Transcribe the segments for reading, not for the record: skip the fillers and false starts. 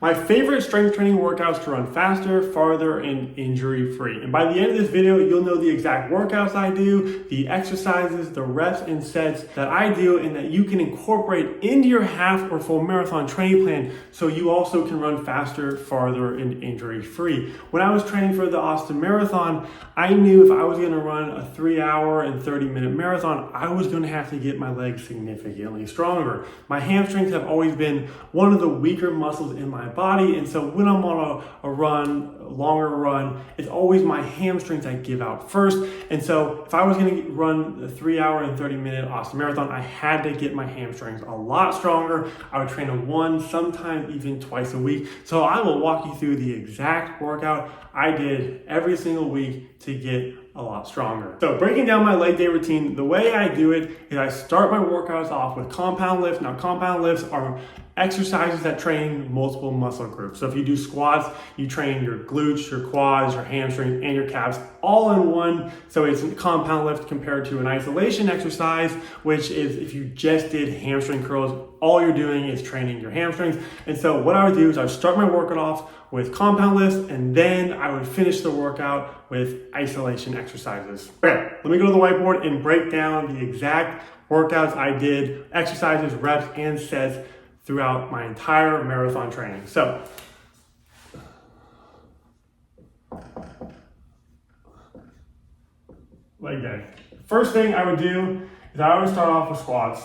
My favorite strength training workouts to run faster, farther, and injury-free. And by the end of this video, you'll know the exact workouts I do, the exercises, the reps and sets that I do, and that you can incorporate into your half or full marathon training plan so you also can run faster, farther, and injury-free. When I was training for the Austin Marathon, I knew if I was gonna run a 3-hour and 30-minute marathon, I was gonna have to get my legs significantly stronger. My hamstrings have always been one of the weaker muscles in my body, and so when I'm on a longer run, it's always my hamstrings I give out first. And so if I was going to run the 3-hour and 30-minute Austin Marathon, I had to get my hamstrings a lot stronger. I would train one, sometimes even twice a week. So I will walk you through the exact workout I did every single week to get a lot stronger. So breaking down my leg day routine, the way I do it is I start my workouts off with compound lifts. Now compound lifts are exercises that train multiple muscle groups. So if you do squats, you train your glutes, your quads, your hamstrings, and your calves all in one. So it's a compound lift compared to an isolation exercise, which is if you just did hamstring curls, all you're doing is training your hamstrings. And so what I would do is I would start my workout off with compound lifts, and then I would finish the workout with isolation exercises. Okay, let me go to the whiteboard and break down the exact workouts I did, exercises, reps, and sets throughout my entire marathon training. So, leg day. First thing I would do is I would start off with squats.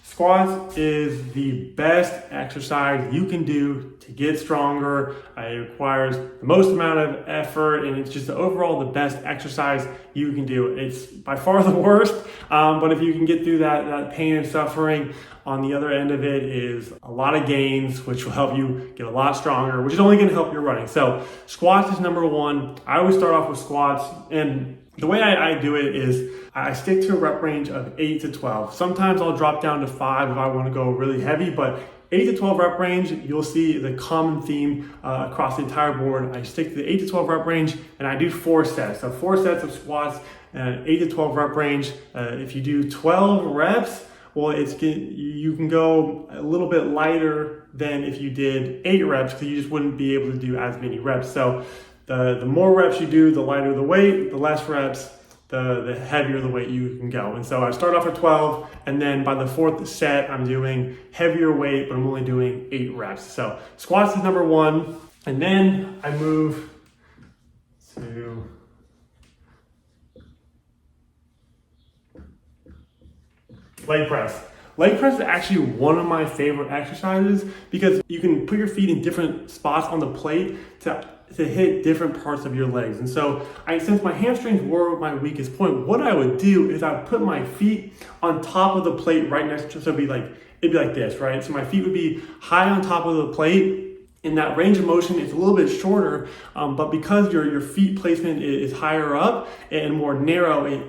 Squats is the best exercise you can do to get stronger. It requires the most amount of effort, and it's just overall the best exercise you can do. It's by far the worst, but if you can get through that pain and suffering, on the other end of it is a lot of gains, which will help you get a lot stronger, which is only going to help your running. So squats is number one. I always start off with squats, and the way I do it is I stick to a rep range of 8 to 12. Sometimes I'll drop down to 5 if I want to go really heavy, but 8 to 12 rep range, you'll see the common theme across the entire board. I stick to the 8 to 12 rep range, and I do 4 sets. So 4 sets of squats, 8 to 12 rep range. If you do 12 reps, well, you can go a little bit lighter than if you did 8 reps, because you just wouldn't be able to do as many reps. So the more reps you do, the lighter the weight, the less reps, the heavier the weight you can go. And so I start off at 12, and then by the 4th set, I'm doing heavier weight, but I'm only doing 8 reps. So squats is number one, and then I move to leg press. Leg press is actually one of my favorite exercises because you can put your feet in different spots on the plate to hit different parts of your legs. And so since my hamstrings were my weakest point, what I would do is I would put my feet on top of the plate right next to, so it'd be like this, right? So my feet would be high on top of the plate. In that range of motion, it's a little bit shorter, but because your feet placement is higher up and more narrow, it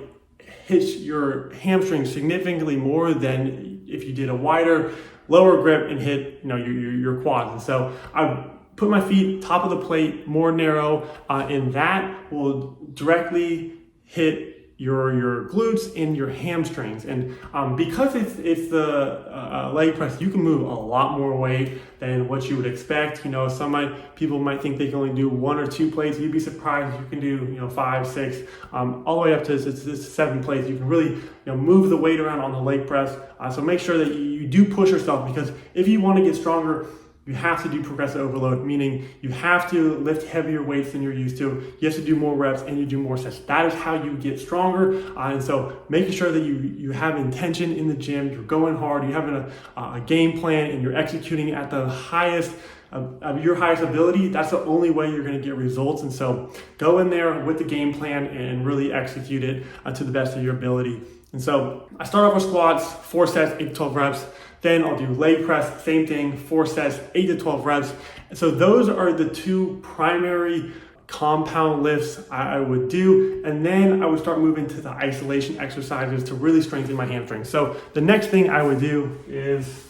hits your hamstrings significantly more than if you did a wider, lower grip and hit your quads. And so I put my feet top of the plate, more narrow, and that will directly hit your glutes and your hamstrings. And because it's the leg press, you can move a lot more weight than what you would expect. Some people might think they can only do 1 or 2 plates. You'd be surprised if you can do 5, 6, all the way up to 7 plates. You can really move the weight around on the leg press. So make sure that you do push yourself, because if you want to get stronger, you have to do progressive overload, meaning you have to lift heavier weights than you're used to. You have to do more reps and you do more sets. That is how you get stronger. And so making sure that you have intention in the gym, you're going hard, you're having a game plan, and you're executing at the highest of your highest ability, that's the only way you're going to get results. And so go in there with the game plan and really execute it to the best of your ability. And so I start off with squats, 4 sets, 8 to 12 reps. Then I'll do leg press, same thing, 4 sets, 8 to 12 reps. So those are the 2 primary compound lifts I would do. And then I would start moving to the isolation exercises to really strengthen my hamstrings. So the next thing I would do is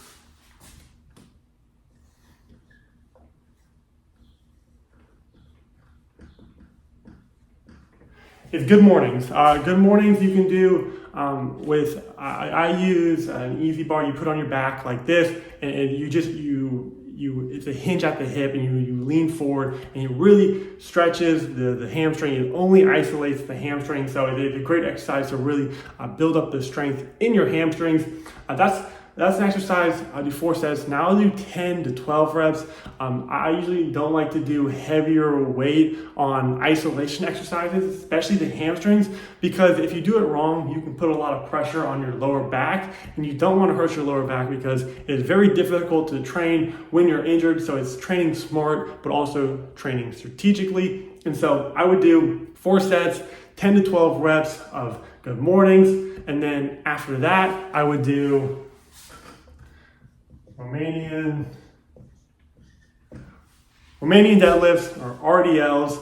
good mornings. Good mornings you can do I use an easy bar you put on your back like this, and it's a hinge at the hip, and you lean forward, and it really stretches the hamstring. It only isolates the hamstring, so it's a great exercise to really build up the strength in your hamstrings. That's an exercise. I do 4 sets. Now I'll do 10 to 12 reps. I usually don't like to do heavier weight on isolation exercises, especially the hamstrings, because if you do it wrong, you can put a lot of pressure on your lower back, and you don't want to hurt your lower back because it's very difficult to train when you're injured. So it's training smart, but also training strategically. And so I would do 4 sets, 10 to 12 reps of good mornings. And then after that, I would do Romanian deadlifts or RDLs.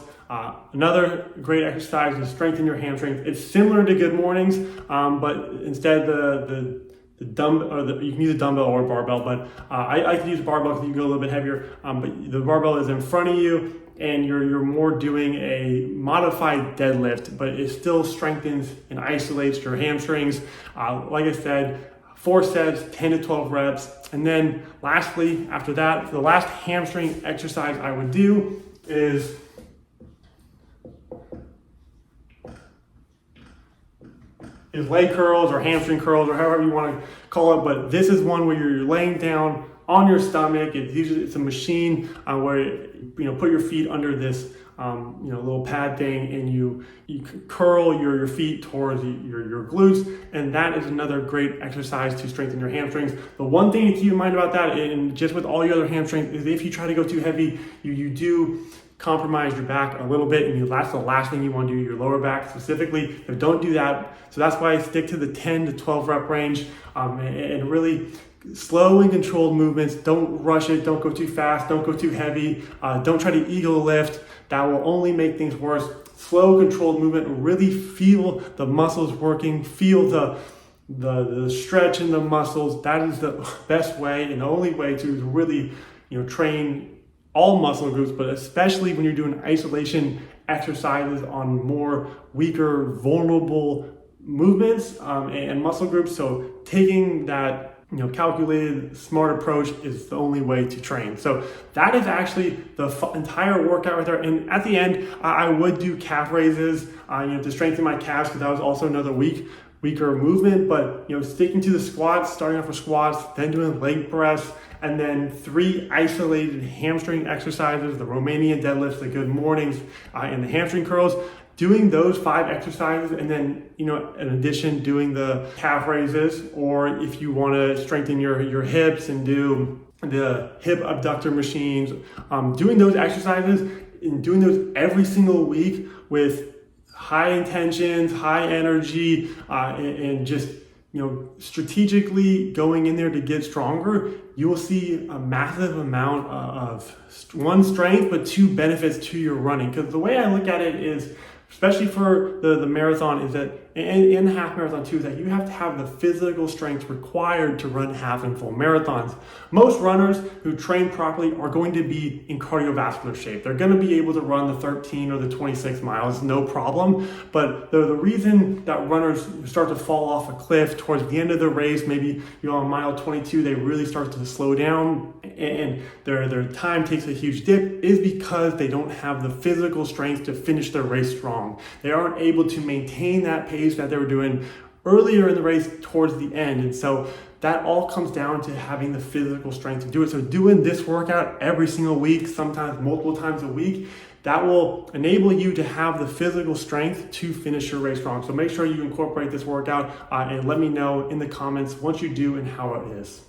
Another great exercise to strengthen your hamstrings. It's similar to good mornings, but instead the dumbbell, or you can use a dumbbell or a barbell, but I like to use a barbell because you can go a little bit heavier. But the barbell is in front of you, and you're more doing a modified deadlift, but it still strengthens and isolates your hamstrings. Like I said, 4 sets, 10 to 12 reps. And then lastly, after that, the last hamstring exercise I would do is leg curls or hamstring curls or however you want to call it. But this is one where you're laying down on your stomach. It's a machine where you put your feet under this little pad thing, and you curl your feet towards your glutes, and that is another great exercise to strengthen your hamstrings. The one thing to keep in mind about that, and just with all your other hamstrings, is if you try to go too heavy, you do compromise your back a little bit, and that's the last thing you want to do, your lower back specifically. So don't do that. So that's why I stick to the 10 to 12 rep range, and really slow and controlled movements. Don't rush it. Don't go too fast. Don't go too heavy. Don't try to ego lift. That will only make things worse. Slow, controlled movement. Really feel the muscles working. Feel the stretch in the muscles. That is the best way and the only way to really train all muscle groups, but especially when you're doing isolation exercises on more weaker, vulnerable movements and muscle groups. So taking that calculated, smart approach is the only way to train. So that is actually the entire workout right there. And at the end, I would do calf raises, to strengthen my calves, because that was also another weaker movement. But sticking to the squats, starting off with squats, then doing leg press, and then 3 isolated hamstring exercises: the Romanian deadlifts, the good mornings, and the hamstring curls. Doing those 5 exercises, and then, in addition, doing the calf raises, or if you want to strengthen your hips and do the hip abductor machines, doing those exercises and doing those every single week with high intentions, high energy, and just, strategically going in there to get stronger, you will see a massive amount of 1, strength, but 2, benefits to your running. Because the way I look at it is, especially for the marathon, is that, and the half marathon too, is that you have to have the physical strength required to run half and full marathons. Most runners who train properly are going to be in cardiovascular shape. They're going to be able to run the 13 or the 26 miles, no problem. But the reason that runners start to fall off a cliff towards the end of the race, maybe on mile 22, they really start to slow down and their time takes a huge dip, is because they don't have the physical strength to finish their race strong. They aren't able to maintain that pace that they were doing earlier in the race towards the end. And so that all comes down to having the physical strength to do it. So doing this workout every single week, sometimes multiple times a week, that will enable you to have the physical strength to finish your race strong. So make sure you incorporate this workout and let me know in the comments once you do and how it is.